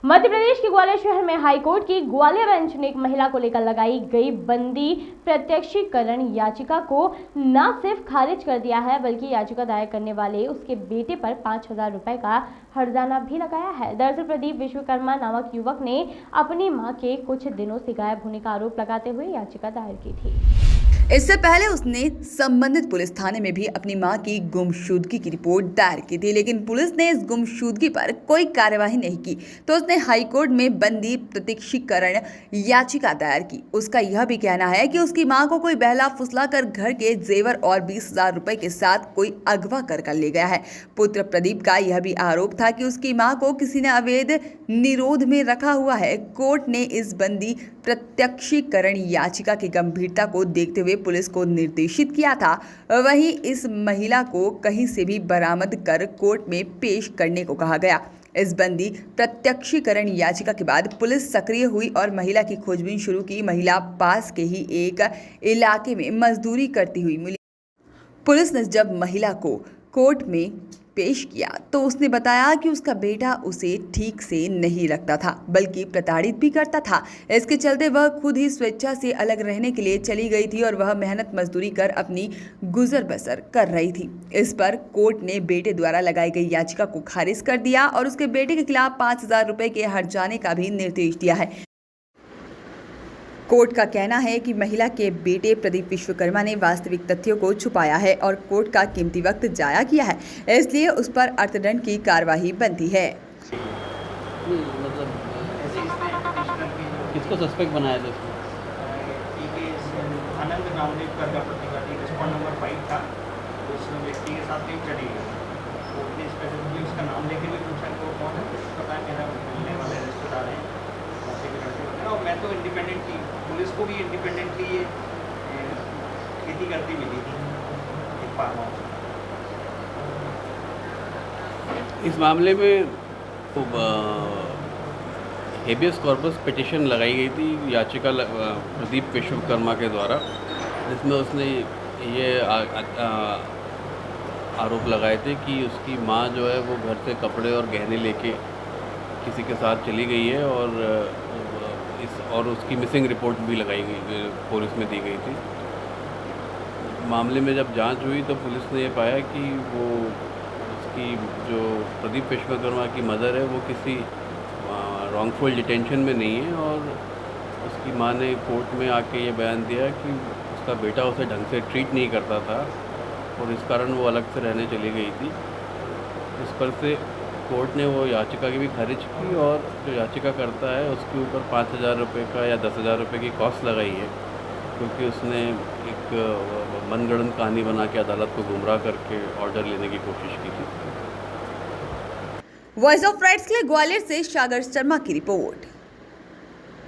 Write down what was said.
मध्य प्रदेश के ग्वालियर शहर में हाईकोर्ट की ग्वालियर बेंच ने एक महिला को लेकर लगाई गई बंदी प्रत्यक्षीकरण याचिका को न सिर्फ खारिज कर दिया है, बल्कि याचिका दायर करने वाले उसके बेटे पर 5,000 रुपए का हर्जाना भी लगाया है। दरअसल प्रदीप विश्वकर्मा नामक युवक ने अपनी मां के कुछ दिनों से गायब होने का आरोप लगाते हुए याचिका दायर की थी। इससे पहले उसने संबंधित पुलिस थाने में भी अपनी मां की गुमशुदगी की रिपोर्ट दायर की थी, लेकिन पुलिस ने इस गुमशुदगी पर कोई कार्यवाही नहीं की तो उसने हाईकोर्ट में बंदी प्रत्यक्षीकरण याचिका दायर की। उसका यह भी कहना है कि उसकी मां को कोई बहला फुसला कर घर के जेवर और 20,000 रुपए के साथ कोई अगवा कर ले गया है। पुत्र प्रदीप का यह भी आरोप था कि उसकी मां को किसी ने अवैध निरोध में रखा हुआ है। कोर्ट ने इस बंदी प्रत्यक्षीकरण याचिका की गंभीरता को देखते हुए पुलिस को निर्देशित किया था। वहीं इस महिला को कहीं से भी बरामद कर कोर्ट में पेश करने को कहा गया। इस बंदी प्रत्यक्षीकरण याचिका के बाद पुलिस सक्रिय हुई और महिला की खोजबीन शुरू की। महिला पास के ही एक इलाके में मजदूरी करती हुई मिली। पुलिस ने जब महिला को कोर्ट में पेश किया तो उसने बताया कि उसका बेटा उसे ठीक से नहीं रखता था, बल्कि प्रताड़ित भी करता था। इसके चलते वह खुद ही स्वेच्छा से अलग रहने के लिए चली गई थी और वह मेहनत मजदूरी कर अपनी गुजर बसर कर रही थी। इस पर कोर्ट ने बेटे द्वारा लगाई गई याचिका को खारिज कर दिया और उसके बेटे के खिलाफ 5,000 रुपए के हर्जाने का भी निर्देश दिया है। कोर्ट का कहना है कि महिला के बेटे प्रदीप विश्वकर्मा ने वास्तविक तथ्यों को छुपाया है और कोर्ट का कीमती वक्त जाया किया है, इसलिए उस पर अर्थदंड की कार्यवाही बनती है। मतलब किसको सस्पेक्ट बनाया था? आनंद नामदेव प्रजापति का नंबर 5 था। उस व्यक्ति के साथ नहीं चली गई। कोर्ट ने स्पेसिफिकली उसका नाम लेके भी पूछा कि वो कौन है, पता है मेरा मिलने वाले रिश्तेदार हैं, और मैं तो इंडिपेंडेंटली, पुलिस को भी इंडिपेंडेंटली ये खेती करती मिली थी एक फार्म हाउस। इस मामले में तो हेबियस कॉर्पस पिटिशन लगाई गई थी याचिका प्रदीप विश्वकर्मा के द्वारा, जिसमें उसने ये आरोप लगाए थे कि उसकी मां जो है वो घर से कपड़े और गहने लेके किसी के साथ चली गई है और उसकी मिसिंग रिपोर्ट भी लगाई गई, पुलिस में दी गई थी। मामले में जब जांच हुई तो पुलिस ने ये पाया कि वो उसकी जो प्रदीप विश्वकर्मा की मदर है वो किसी रॉन्गफुल डिटेंशन में नहीं है, और उसकी मां ने कोर्ट में आके ये बयान दिया कि उसका बेटा उसे ढंग से ट्रीट नहीं करता था और इस कारण वो अलग से रहने चली गई थी। इस पर से कोर्ट ने वो याचिका की भी खारिज की और जो याचिका करता है उसके ऊपर 5,000 रुपये का या 10,000 रुपये की कॉस्ट लगाई है, क्योंकि उसने एक मनगढ़ंत कहानी बना के अदालत को गुमराह करके ऑर्डर लेने की कोशिश की थी। वॉइस ऑफ राइट्स के लिए ग्वालियर से सागर शर्मा की रिपोर्ट।